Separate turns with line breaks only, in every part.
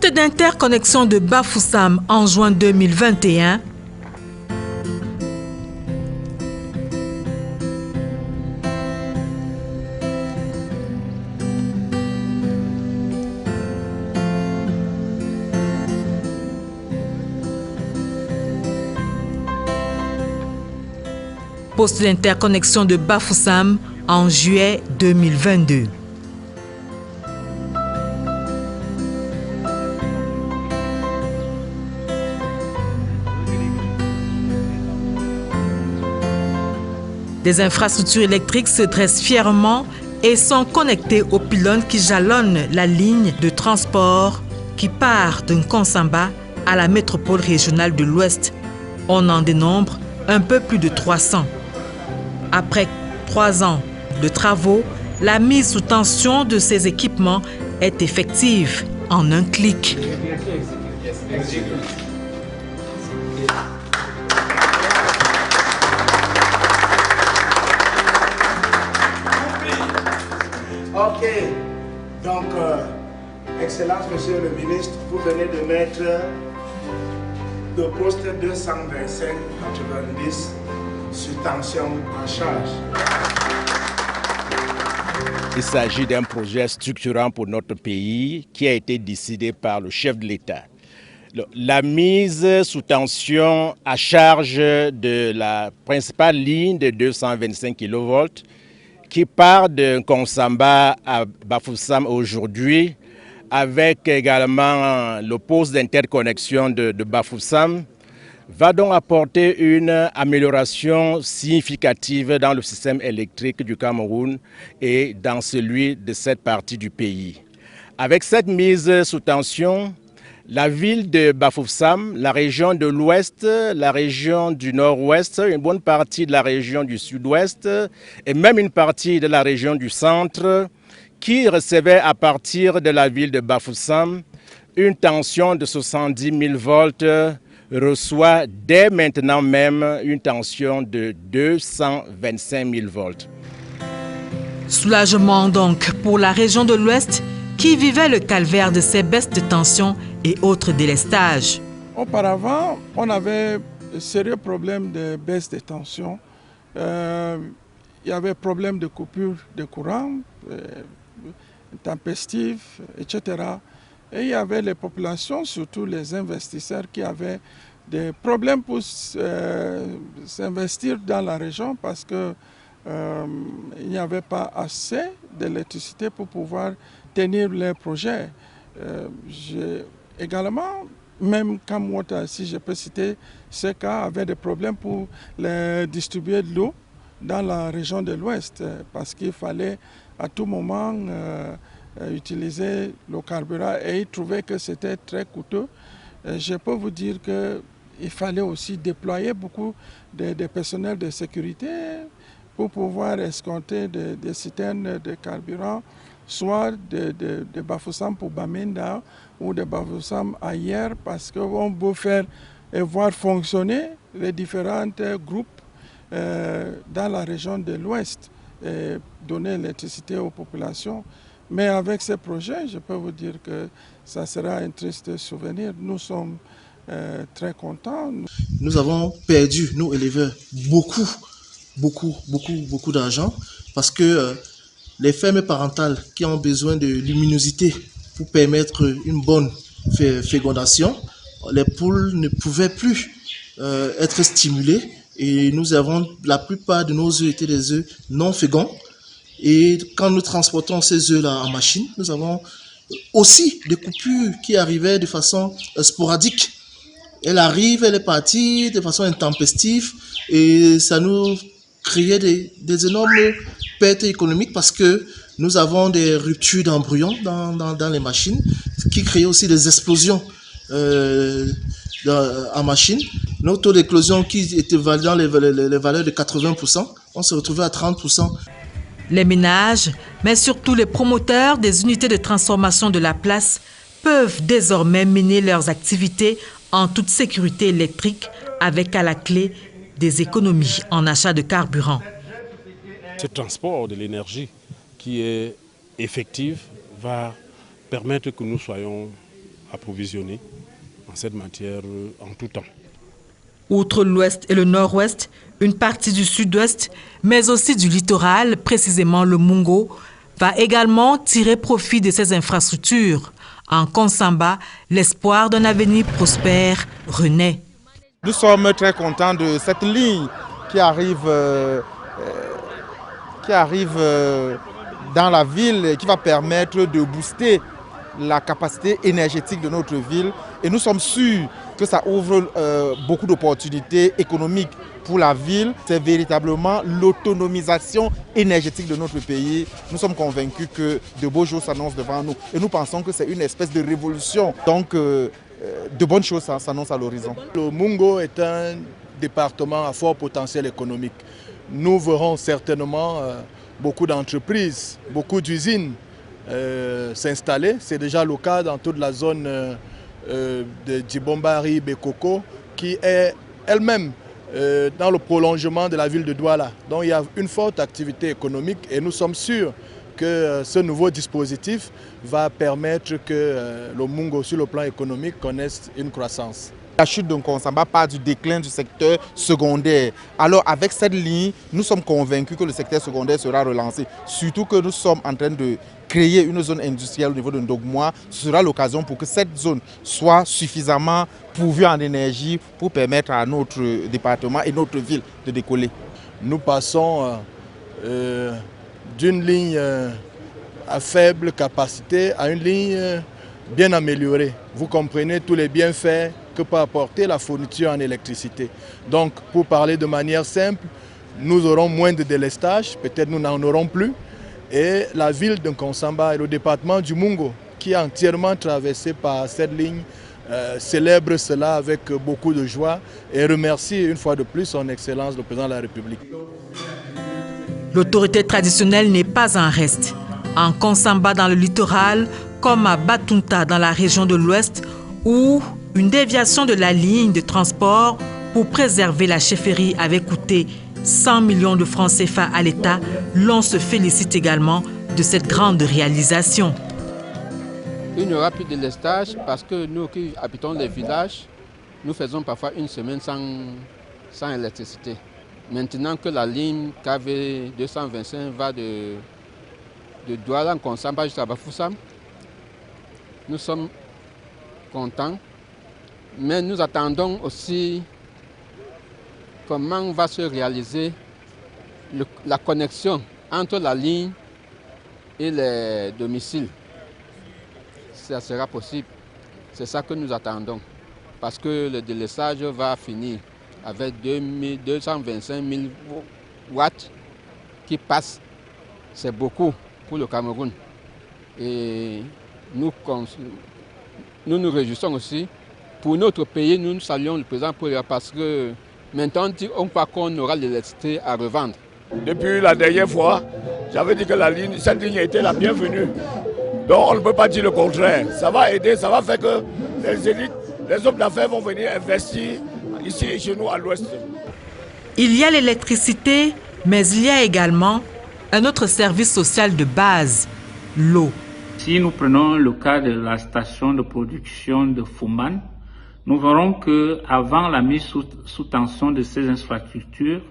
Poste d'interconnexion de Bafoussam en juin 2021. Poste d'interconnexion de Bafoussam en juillet 2022. Des infrastructures électriques se dressent fièrement et sont connectées aux pylônes qui jalonnent la ligne de transport qui part de Nkonsamba à la métropole régionale de l'Ouest. On en dénombre un peu plus de 300. Après 3 ans de travaux, la mise sous tension de ces équipements est effective en un clic.
Ok, donc, Excellence, Monsieur le Ministre, vous venez de mettre le poste 225-90 sous tension en charge.
Il s'agit d'un projet structurant pour notre pays qui a été décidé par le chef de l'État. La mise sous tension à charge de la principale ligne de 225 kV qui part de Nkonsamba à Bafoussam aujourd'hui, avec également le poste d'interconnexion de Bafoussam, va donc apporter une amélioration significative dans le système électrique du Cameroun et dans celui de cette partie du pays. Avec cette mise sous tension, la ville de Bafoussam, la région de l'Ouest, la région du Nord-Ouest, une bonne partie de la région du Sud-Ouest et même une partie de la région du Centre qui recevait à partir de la ville de Bafoussam une tension de 70 000 volts reçoit dès maintenant même une tension de 225 000 volts.
Soulagement donc pour la région de l'Ouest qui vivait le calvaire de ces baisses de tension et autres délestages.
Auparavant, on avait de sérieux problèmes de baisse de tension. Il y avait problème de coupure de courant, tempestifs, etc. Et il y avait les populations, surtout les investisseurs, qui avaient des problèmes pour s'investir dans la région parce que il n'y avait pas assez d'électricité pour pouvoir tenir les projets. Également, même Kamwota, si je peux citer, ce cas avait des problèmes pour distribuer de l'eau dans la région de l'Ouest parce qu'il fallait à tout moment utiliser le carburant et ils trouvaient que c'était très coûteux. Je peux vous dire qu'il fallait aussi déployer beaucoup de personnels de sécurité pour pouvoir escorter des citernes de carburant, soit de Bafoussam pour Bamenda ou de Bafoussam ailleurs, parce qu'on veut faire et voir fonctionner les différents groupes dans la région de l'Ouest et donner l'électricité aux populations. Mais avec ces projets, je peux vous dire que ça sera un triste souvenir. Nous sommes très contents.
Nous avons perdu, nous éleveurs, beaucoup d'argent parce que les fermes parentales qui ont besoin de luminosité pour permettre une bonne fécondation, les poules ne pouvaient plus être stimulées et nous avons, la plupart de nos œufs étaient des œufs non féconds. Et quand nous transportons ces œufs-là en machine, nous avons aussi des coupures qui arrivaient de façon sporadique. Elle arrive, elle est partie de façon intempestive et ça nous créait des énormes pertes économiques parce que nous avons des ruptures d'embryons dans les machines qui créent aussi des explosions en machine. Notre taux d'éclosion qui était dans les valeurs de 80%, on se retrouvait à 30%.
Les ménages, mais surtout les promoteurs des unités de transformation de la place, peuvent désormais mener leurs activités en toute sécurité électrique avec à la clé des économies en achat de carburant.
Ce transport de l'énergie qui est effectif va permettre que nous soyons approvisionner en cette matière en tout temps.
Outre l'ouest et le nord-ouest, une partie du sud-ouest, mais aussi du littoral, précisément le Mungo, va également tirer profit de ces infrastructures. En Konsamba, l'espoir d'un avenir prospère renaît.
Nous sommes très contents de cette ligne qui arrive dans la ville et qui va permettre de booster la capacité énergétique de notre ville. Et nous sommes sûrs que ça ouvre beaucoup d'opportunités économiques pour la ville. C'est véritablement l'autonomisation énergétique de notre pays. Nous sommes convaincus que de beaux jours s'annoncent devant nous. Et nous pensons que c'est une espèce de révolution. Donc, de bonnes choses s'annoncent à l'horizon.
Le Mungo est un département à fort potentiel économique. Nous verrons certainement beaucoup d'entreprises, beaucoup d'usines s'installer. C'est déjà le cas dans toute la zone de Djibombari, Bekoko, qui est elle-même dans le prolongement de la ville de Douala. Donc il y a une forte activité économique et nous sommes sûrs que ce nouveau dispositif va permettre que le Mungo, sur le plan économique, connaisse une croissance.
La chute de Konsamba part du déclin du secteur secondaire. Alors avec cette ligne, nous sommes convaincus que le secteur secondaire sera relancé. Surtout que nous sommes en train de créer une zone industrielle au niveau de Ndogmois. Ce sera l'occasion pour que cette zone soit suffisamment pourvue en énergie pour permettre à notre département et notre ville de décoller.
Nous passons d'une ligne à faible capacité à une ligne bien améliorée. Vous comprenez tous les bienfaits que peut apporter la fourniture en électricité. Donc, pour parler de manière simple, nous aurons moins de délestage, peut-être nous n'en aurons plus. Et la ville de Konsamba et le département du Mungo, qui est entièrement traversé par cette ligne, célèbre cela avec beaucoup de joie et remercie une fois de plus son Excellence le Président de la République.
L'autorité traditionnelle n'est pas en reste. En Konsamba dans le littoral, comme à Batunta dans la région de l'Ouest, où une déviation de la ligne de transport pour préserver la chefferie avait coûté 100 millions de francs CFA à l'État, l'on se félicite également de cette grande réalisation.
Il n'y aura plus de délestage parce que nous qui habitons les villages, nous faisons parfois une semaine sans électricité. Maintenant que la ligne KV 225 va de Douala en Konsamba jusqu'à Bafoussam, nous sommes contents. Mais nous attendons aussi comment va se réaliser la connexion entre la ligne et les domiciles. Ça sera possible. C'est ça que nous attendons. Parce que le délestage va finir avec 225 000 watts qui passent. C'est beaucoup pour le Cameroun. Et nous nous réjouissons aussi. Pour notre pays, nous saluons le président parce que maintenant, on croit qu'on aura l'électricité à revendre.
Depuis la dernière fois, j'avais dit que cette ligne était la bienvenue. Donc on ne peut pas dire le contraire. Ça va aider, ça va faire que les élites, les hommes d'affaires vont venir investir ici chez nous à l'ouest.
Il y a l'électricité, mais il y a également un autre service social de base, l'eau.
Si nous prenons le cas de la station de production de Fouman, nous verrons qu'avant la mise sous tension de ces infrastructures,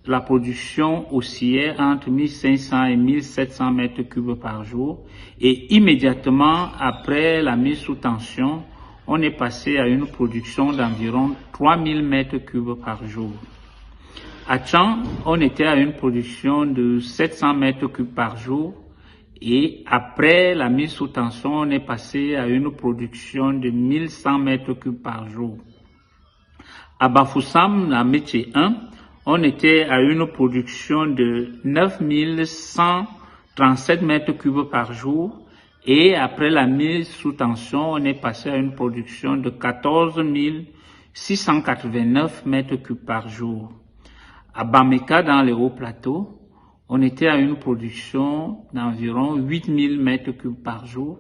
la production oscillait entre 1500 et 1700 mètres cubes par jour. Et immédiatement après la mise sous tension, on est passé à une production d'environ 3000 mètres cubes par jour. À Tchang, on était à une production de 700 mètres cubes par jour. Et après la mise sous tension, on est passé à une production de 1100 mètres cubes par jour. À Bafoussam, à Métier 1, on était à une production de 9137 mètres cubes par jour. Et après la mise sous tension, on est passé à une production de 14 689 mètres cubes par jour. À Bameka, dans les hauts plateaux, on était à une production d'environ 8000 mètres cubes par jour.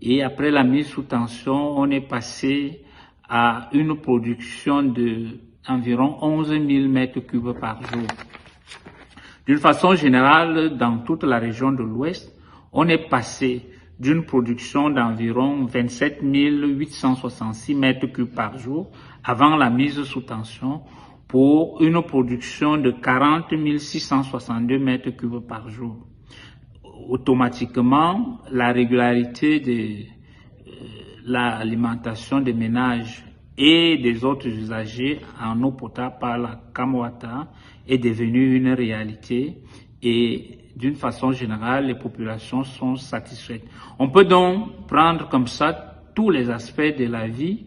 Et après la mise sous tension, on est passé à une production d'environ 11 000 mètres cubes par jour. D'une façon générale, dans toute la région de l'Ouest, on est passé d'une production d'environ 27 866 mètres cubes par jour avant la mise sous tension pour une production de 40 662 mètres cubes par jour. Automatiquement, la régularité de l'alimentation des ménages et des autres usagers en eau potable par la Camwater est devenue une réalité et d'une façon générale, les populations sont satisfaites. On peut donc prendre comme ça tous les aspects de la vie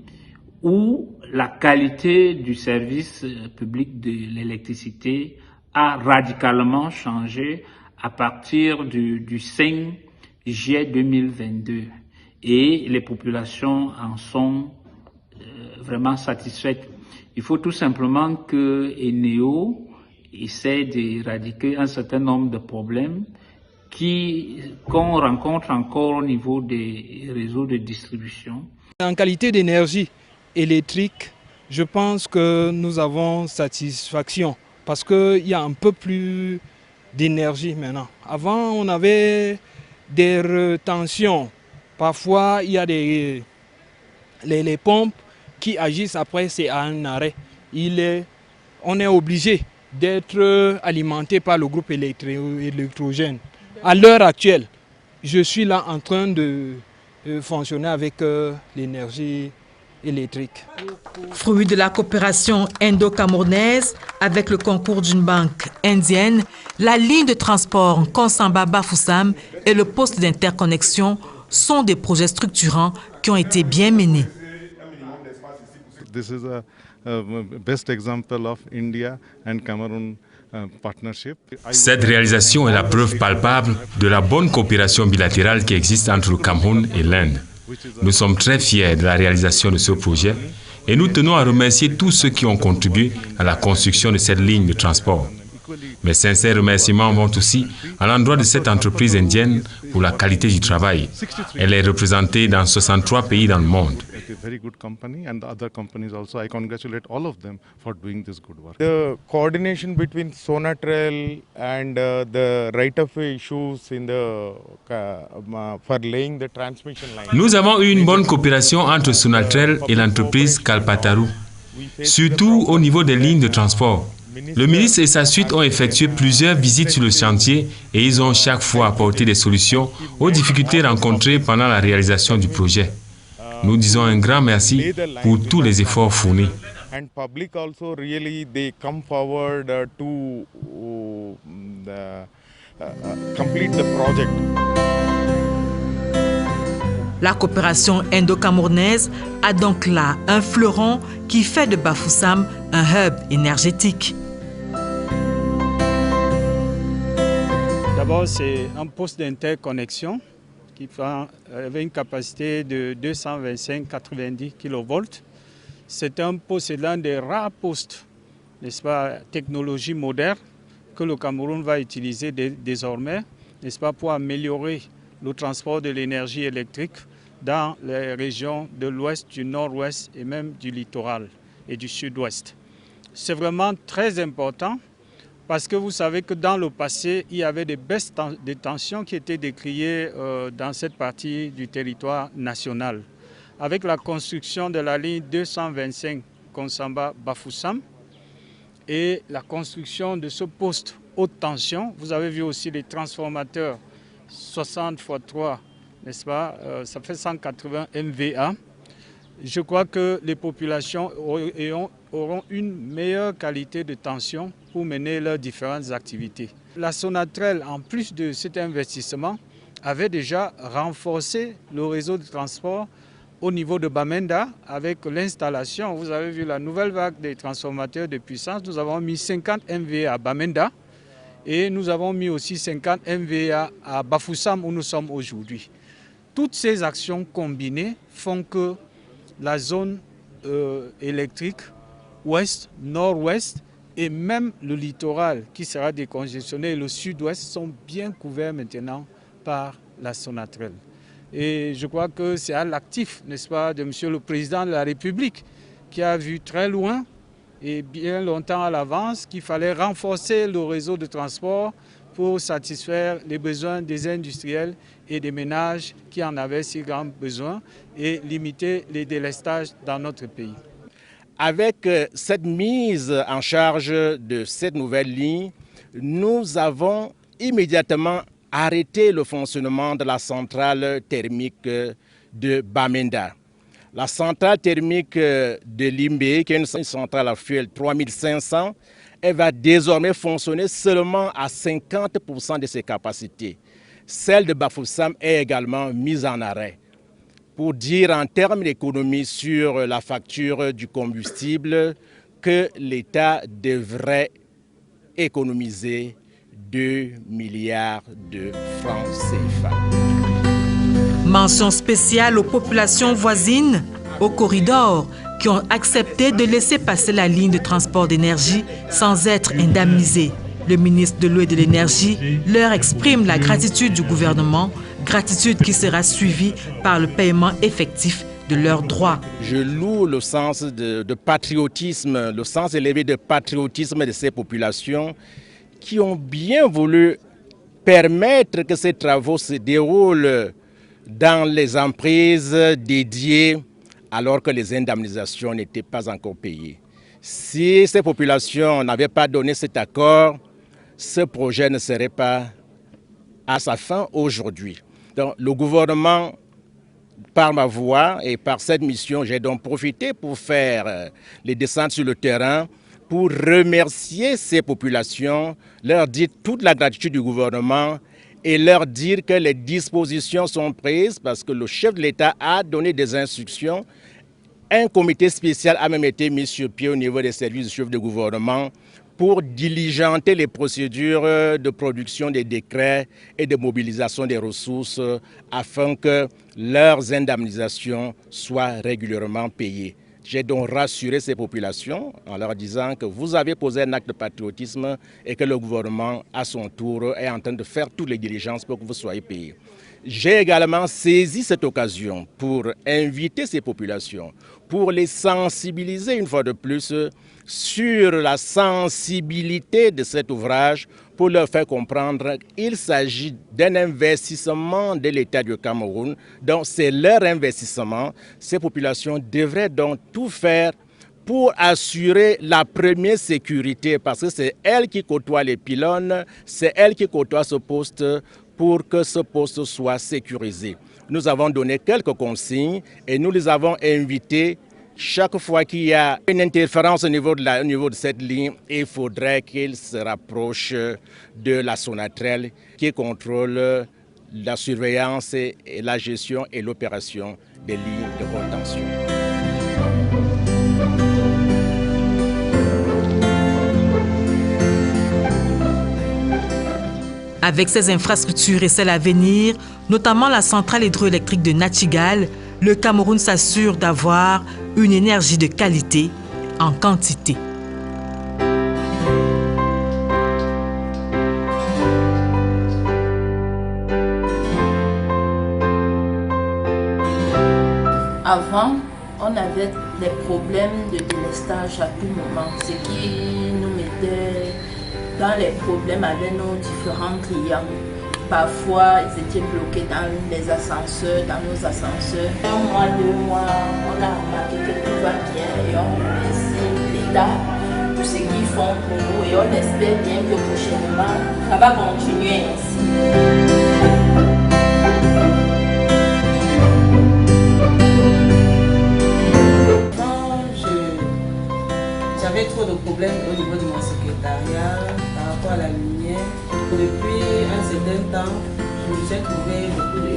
où la qualité du service public de l'électricité a radicalement changé à partir du 5 juillet 2022 et les populations en sont vraiment satisfaites. Il faut tout simplement que Eneo essaie d'éradiquer un certain nombre de problèmes qu'on rencontre encore au niveau des réseaux de distribution.
En qualité d'énergie électrique, je pense que nous avons satisfaction parce qu'il y a un peu plus d'énergie maintenant. Avant, on avait des retentions. Parfois, il y a les pompes qui agissent après, c'est à un arrêt. On est obligé d'être alimenté par le groupe électrogène. À l'heure actuelle, je suis là en train de fonctionner avec l'énergie électrique.
Fruit de la coopération indo-camerounaise avec le concours d'une banque indienne, la ligne de transport Konsamba-Bafoussam et le poste d'interconnexion sont des projets structurants qui ont été bien menés.
This is a best example of India and Cameroon partnership.
Cette réalisation est la preuve palpable de la bonne coopération bilatérale qui existe entre le Cameroun et l'Inde. Nous sommes très fiers de la réalisation de ce projet et nous tenons à remercier tous ceux qui ont contribué à la construction de cette ligne de transport. Mes sincères remerciements vont aussi à l'endroit de cette entreprise indienne pour la qualité du travail. Elle est représentée dans 63 pays dans le monde.
The coordination between Sonatrach and the right-of-way issues for laying the transmission line.
Nous avons eu une bonne coopération entre Sonatrach et l'entreprise Kalpataru, surtout au niveau des lignes de transport. Le ministre et sa suite ont effectué plusieurs visites sur le chantier et ils ont chaque fois apporté des solutions aux difficultés rencontrées pendant la réalisation du projet. Nous disons un grand merci pour tous les efforts fournis.
And public also really they come forward to complete the project.
La coopération indo-camerounaise a donc là un fleuron qui fait de Bafoussam un hub énergétique.
D'abord, c'est un poste d'interconnexion qui avait une capacité de 225-90 kV. C'est l'un des rares postes, n'est-ce pas, technologie moderne que le Cameroun va utiliser désormais, n'est-ce pas, pour améliorer le transport de l'énergie électrique dans les régions de l'ouest, du nord-ouest et même du littoral et du sud-ouest. C'est vraiment très important parce que vous savez que dans le passé, il y avait des baisses de tension qui étaient décriées dans cette partie du territoire national. Avec la construction de la ligne 225 Konsamba-Bafoussam et la construction de ce poste haute tension, vous avez vu aussi les transformateurs 60 x 3, n'est-ce pas, ça fait 180 MVA. Je crois que les populations auront une meilleure qualité de tension pour mener leurs différentes activités. La Sonatrach, en plus de cet investissement, avait déjà renforcé le réseau de transport au niveau de Bamenda avec l'installation. Vous avez vu la nouvelle vague des transformateurs de puissance. Nous avons mis 50 MVA à Bamenda et nous avons mis aussi 50 MVA à Bafoussam où nous sommes aujourd'hui. Toutes ces actions combinées font que la zone électrique ouest, nord-ouest et même le littoral qui sera décongestionné et le sud-ouest sont bien couverts maintenant par la Sonatrach. Et je crois que c'est à l'actif, n'est-ce pas, de Monsieur le Président de la République qui a vu très loin et bien longtemps à l'avance qu'il fallait renforcer le réseau de transport pour satisfaire les besoins des industriels et des ménages qui en avaient si grand besoin et limiter les délestages dans notre pays.
Avec cette mise en charge de cette nouvelle ligne, nous avons immédiatement arrêté le fonctionnement de la centrale thermique de Bamenda. La centrale thermique de Limbe, qui est une centrale actuelle 3500, elle va désormais fonctionner seulement à 50% de ses capacités. Celle de Bafoussam est également mise en arrêt. Pour dire en termes d'économie sur la facture du combustible que l'État devrait économiser 2 milliards de francs CFA.
Mention spéciale aux populations voisines, au corridor, qui ont accepté de laisser passer la ligne de transport d'énergie sans être indemnisés. Le ministre de l'Eau et de l'Énergie leur exprime la gratitude du gouvernement, gratitude qui sera suivie par le paiement effectif de leurs droits.
Je loue le sens de patriotisme, le sens élevé de patriotisme de ces populations qui ont bien voulu permettre que ces travaux se déroulent dans les emprises dédiées alors que les indemnisations n'étaient pas encore payées. Si ces populations n'avaient pas donné cet accord, ce projet ne serait pas à sa fin aujourd'hui. Donc, le gouvernement, par ma voix et par cette mission, j'ai donc profité pour faire les descentes sur le terrain pour remercier ces populations, leur dire toute la gratitude du gouvernement et leur dire que les dispositions sont prises parce que le chef de l'État a donné des instructions. Un comité spécial a même été mis sur pied au niveau des services du chef de gouvernement pour diligenter les procédures de production des décrets et de mobilisation des ressources afin que leurs indemnisations soient régulièrement payées. J'ai donc rassuré ces populations en leur disant que vous avez posé un acte de patriotisme et que le gouvernement, à son tour, est en train de faire toutes les diligences pour que vous soyez payés. J'ai également saisi cette occasion pour inviter ces populations, pour les sensibiliser une fois de plus sur la sensibilité de cet ouvrage, pour leur faire comprendre qu'il s'agit d'un investissement de l'État du Cameroun. Donc c'est leur investissement. Ces populations devraient donc tout faire pour assurer la première sécurité, parce que c'est elles qui côtoient les pylônes, c'est elles qui côtoient ce poste pour que ce poste soit sécurisé. Nous avons donné quelques consignes et nous les avons invités. Chaque fois qu'il y a une interférence au niveau de cette ligne, il faudrait qu'ils se rapprochent de la Sonatrel qui contrôle la surveillance et la gestion et l'opération des lignes de haute tension.
Avec ces infrastructures et celles à venir, notamment la centrale hydroélectrique de Nachigal, le Cameroun s'assure d'avoir une énergie de qualité en quantité.
Avant, on avait des problèmes de délestage à tout moment, ce qui nous mettait dans les problèmes avec nos différents clients. Parfois, ils étaient bloqués dans les ascenseurs, dans nos ascenseurs. 1 mois, 2 mois, on a remarqué que tout va bien et on remercie l'État pour ce qu'ils font pour nous et on espère bien que prochainement, ça va continuer ainsi.
J'avais trop de problèmes au niveau de mon secrétariat par rapport à la lumière. Depuis un certain temps, je me suis trouvé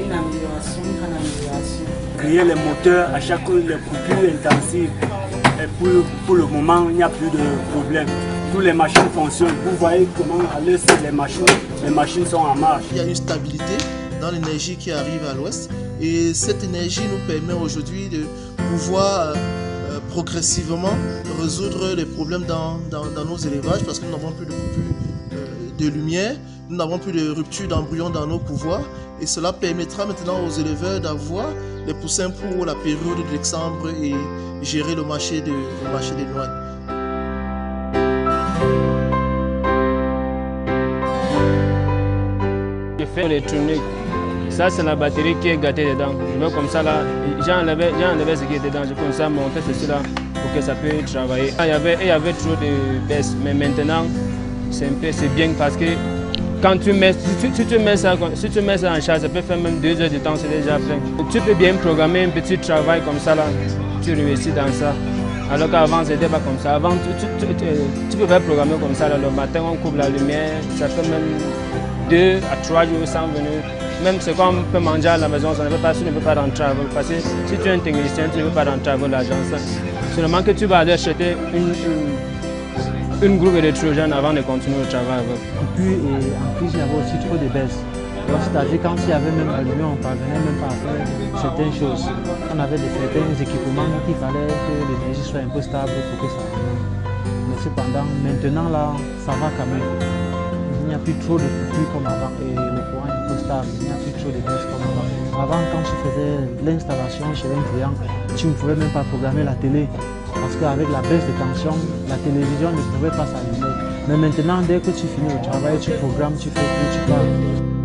une amélioration, une grande amélioration.
Griller les moteurs à chaque les coupures intensives. Et pour le moment, il n'y a plus de problème. Toutes les machines fonctionnent. Vous voyez comment à l'heure les machines sont en marche.
Il y a une stabilité dans l'énergie qui arrive à l'ouest. Et cette énergie nous permet aujourd'hui de pouvoir progressivement résoudre les problèmes dans nos élevages parce que nous n'avons plus de coupure de lumière, nous n'avons plus de rupture d'embryon dans nos couvoirs et cela permettra maintenant aux éleveurs d'avoir les poussins pour la période de décembre et gérer le marché des noix.
fait électronique. Ça, c'est la batterie qui est gâtée dedans. Je veux comme ça là, j'ai enlevé ce qui était dedans, j'ai comme ça monté ceci là pour que ça puisse travailler. Il y avait trop de baisse, mais maintenant, c'est bien parce que quand si tu mets ça en charge, ça peut faire même 2 heures de temps, c'est déjà fait. Tu peux bien programmer un petit travail comme ça là, tu réussis dans ça. Alors qu'avant, c'était pas comme ça. Avant, tu pouvais programmer comme ça. Là, le matin, on coupe la lumière. Ça fait même 2 à 3 jours sans venir. Même c'est comme on peut manger à la maison, ça ne veut pas, tu ne peux pas rentrer. Parce que si tu es un technicien, tu ne peux pas rentrer avec l'agence. Seulement que tu vas aller acheter une groupe électrogène avant de continuer le travail.
Et puis, en plus, il y avait aussi trop de baisses. C'est-à-dire quand il y avait même la lumière, on ne parvenait même pas à faire certaines choses. On avait certains équipements qu'il fallait que l'énergie soit un peu stable pour que ça revienne. Mais cependant, maintenant là, ça va quand même. Il n'y a plus trop de coupures comme avant et le courant est un peu stable. Il n'y a plus trop de baisses comme avant. Avant, quand tu faisais l'installation chez un client, tu ne pouvais même pas programmer la télé. Parce qu'avec la baisse de tension, la télévision ne pouvait pas s'allumer. Mais maintenant, dès que tu finis le travail, tu programmes, tu fais tout, tu pars.